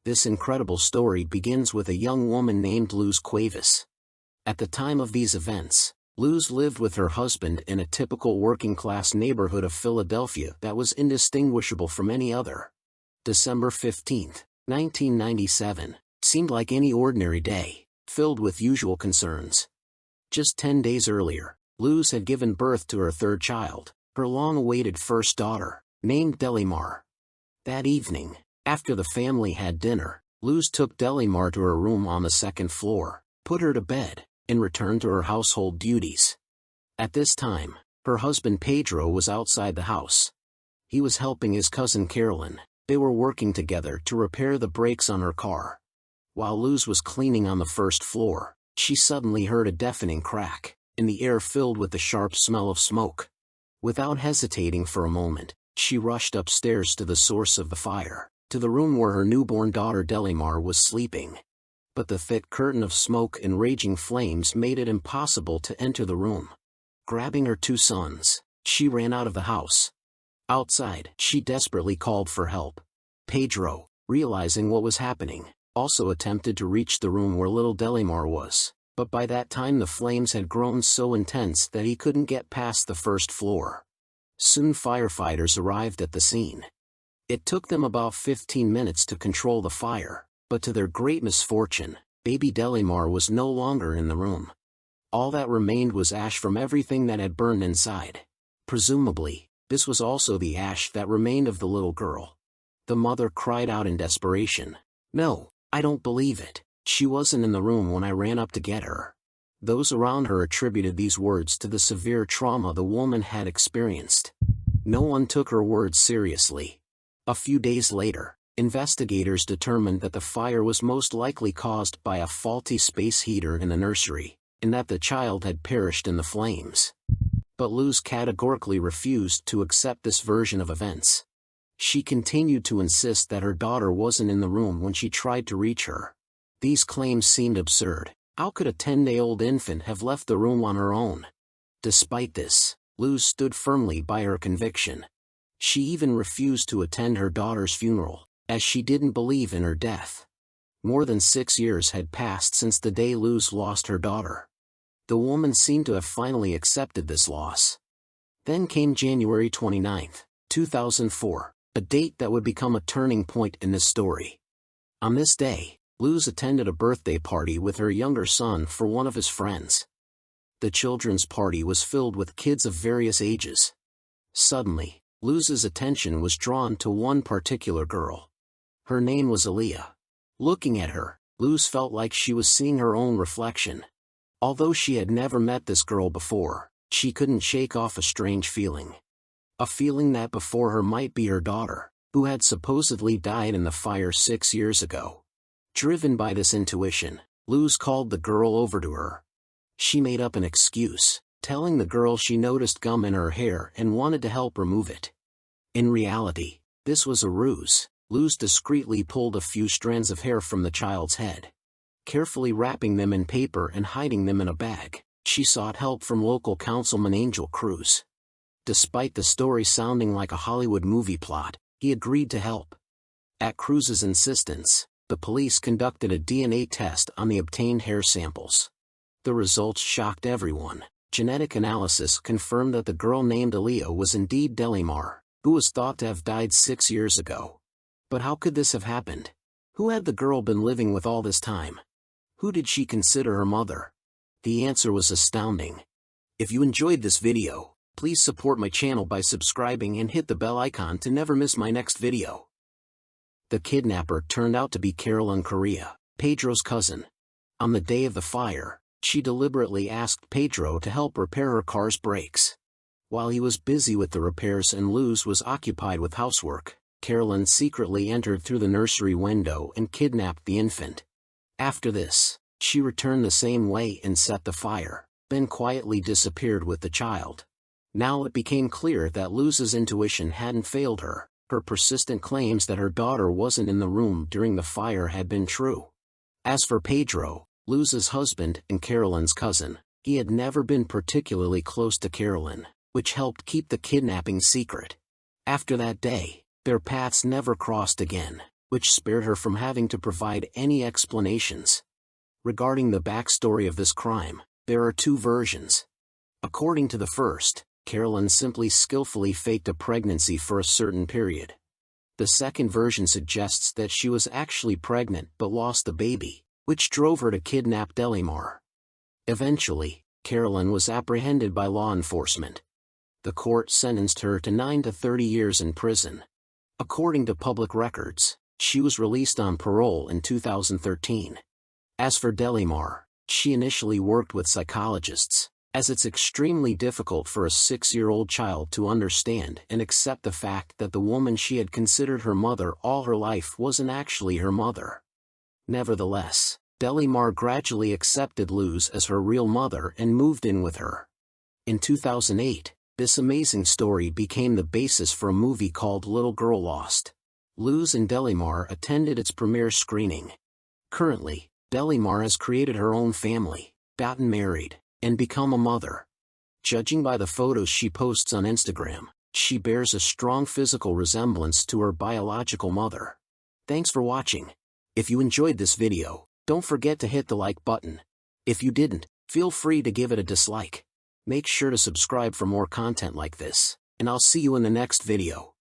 This incredible story begins with a young woman named Luz Cuevas. At the time of these events, Luz lived with her husband in a typical working-class neighborhood of Philadelphia that was indistinguishable from any other. December 15, 1997, seemed like any ordinary day, filled with usual concerns. Just 10 days earlier, Luz had given birth to her third child, her long-awaited first daughter, named Delimar. That evening, after the family had dinner, Luz took Delimar to her room on the second floor, put her to bed, and returned to her household duties. At this time, her husband Pedro was outside the house. He was helping his cousin Carolyn. They were working together to repair the brakes on her car. While Luz was cleaning on the first floor, she suddenly heard a deafening crack, and the air filled with the sharp smell of smoke. Without hesitating for a moment, she rushed upstairs to the source of the fire, to the room where her newborn daughter Delimar was sleeping. But the thick curtain of smoke and raging flames made it impossible to enter the room. Grabbing her two sons, she ran out of the house. Outside, she desperately called for help. Pedro, realizing what was happening, also attempted to reach the room where little Delimar was, but by that time the flames had grown so intense that he couldn't get past the first floor. Soon firefighters arrived at the scene. It took them about 15 minutes to control the fire, but to their great misfortune, baby Delimar was no longer in the room. All that remained was ash from everything that had burned inside. Presumably, this was also the ash that remained of the little girl. The mother cried out in desperation, "No, I don't believe it. She wasn't in the room when I ran up to get her." Those around her attributed these words to the severe trauma the woman had experienced. No one took her words seriously. A few days later, investigators determined that the fire was most likely caused by a faulty space heater in the nursery, and that the child had perished in the flames. But Luz categorically refused to accept this version of events. She continued to insist that her daughter wasn't in the room when she tried to reach her. These claims seemed absurd. How could a 10-day-old infant have left the room on her own? Despite this, Luz stood firmly by her conviction. She even refused to attend her daughter's funeral, as she didn't believe in her death. More than 6 years had passed since the day Luz lost her daughter. The woman seemed to have finally accepted this loss. Then came January 29, 2004, a date that would become a turning point in this story. On this day, Luz attended a birthday party with her younger son for one of his friends. The children's party was filled with kids of various ages. Suddenly, Luz's attention was drawn to one particular girl. Her name was Aaliyah. Looking at her, Luz felt like she was seeing her own reflection. Although she had never met this girl before, she couldn't shake off a strange feeling. A feeling that before her might be her daughter, who had supposedly died in the fire 6 years ago. Driven by this intuition, Luz called the girl over to her. She made up an excuse, telling the girl she noticed gum in her hair and wanted to help remove it. In reality, this was a ruse. Luz discreetly pulled a few strands of hair from the child's head. Carefully wrapping them in paper and hiding them in a bag, she sought help from local councilman Angel Cruz. Despite the story sounding like a Hollywood movie plot, he agreed to help. At Cruz's insistence, the police conducted a DNA test on the obtained hair samples. The results shocked everyone. Genetic analysis confirmed that the girl named Aaliyah was indeed Delimar, who was thought to have died 6 years ago. But how could this have happened? Who had the girl been living with all this time? Who did she consider her mother? The answer was astounding. If you enjoyed this video, please support my channel by subscribing and hit the bell icon to never miss my next video. The kidnapper turned out to be Carolyn Correa, Pedro's cousin. On the day of the fire, she deliberately asked Pedro to help repair her car's brakes. While he was busy with the repairs and Luz was occupied with housework, Carolyn secretly entered through the nursery window and kidnapped the infant. After this, she returned the same way and set the fire, then quietly disappeared with the child. Now it became clear that Luz's intuition hadn't failed her. Her persistent claims that her daughter wasn't in the room during the fire had been true. As for Pedro, Luz's husband and Carolyn's cousin, he had never been particularly close to Carolyn, which helped keep the kidnapping secret. After that day, their paths never crossed again. which spared her from having to provide any explanations. Regarding the backstory of this crime, there are two versions. According to the first, Carolyn simply skillfully faked a pregnancy for a certain period. The second version suggests that she was actually pregnant but lost the baby, which drove her to kidnap Delimar. Eventually, Carolyn was apprehended by law enforcement. The court sentenced her to 9 to 30 years in prison. According to public records, she was released on parole in 2013. As for Delimar, she initially worked with psychologists, as it's extremely difficult for a 6-year-old child to understand and accept the fact that the woman she had considered her mother all her life wasn't actually her mother. Nevertheless, Delimar gradually accepted Luz as her real mother and moved in with her. In 2008, this amazing story became the basis for a movie called Little Girl Lost. Luz and Delimar attended its premiere screening. Currently, Delimar has created her own family, gotten married, and become a mother. Judging by the photos she posts on Instagram, she bears a strong physical resemblance to her biological mother. Thanks for watching. If you enjoyed this video, don't forget to hit the like button. If you didn't, feel free to give it a dislike. Make sure to subscribe for more content like this, and I'll see you in the next video.